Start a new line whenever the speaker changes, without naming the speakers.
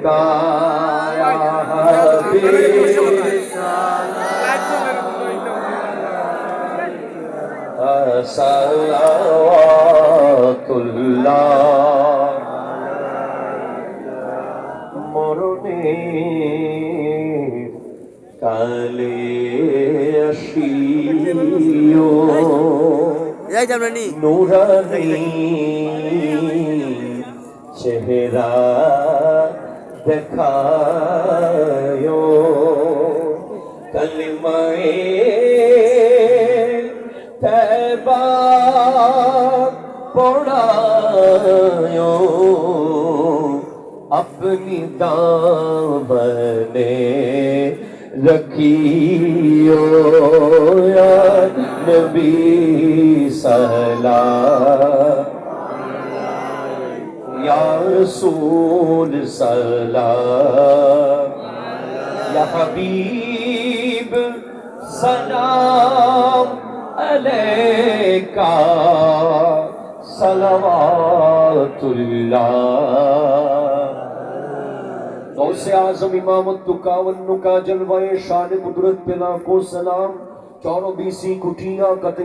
का या हबीब सलावतुल्लाह মরণে কালে আসিও নুরানি চেহারা দেখায়ো কলিমায়ে তৈবা পড়ায়ো अपनी दामने रखियो या नबी सलाम या रसूल सलाम या हबीब सलाम अलैका सलावतुल्लाह गौसे आजम इमामत तुकावन्नु का जलवाए शान कुदरत पे लाखों सलाम चौरो बीसी कुटिया कत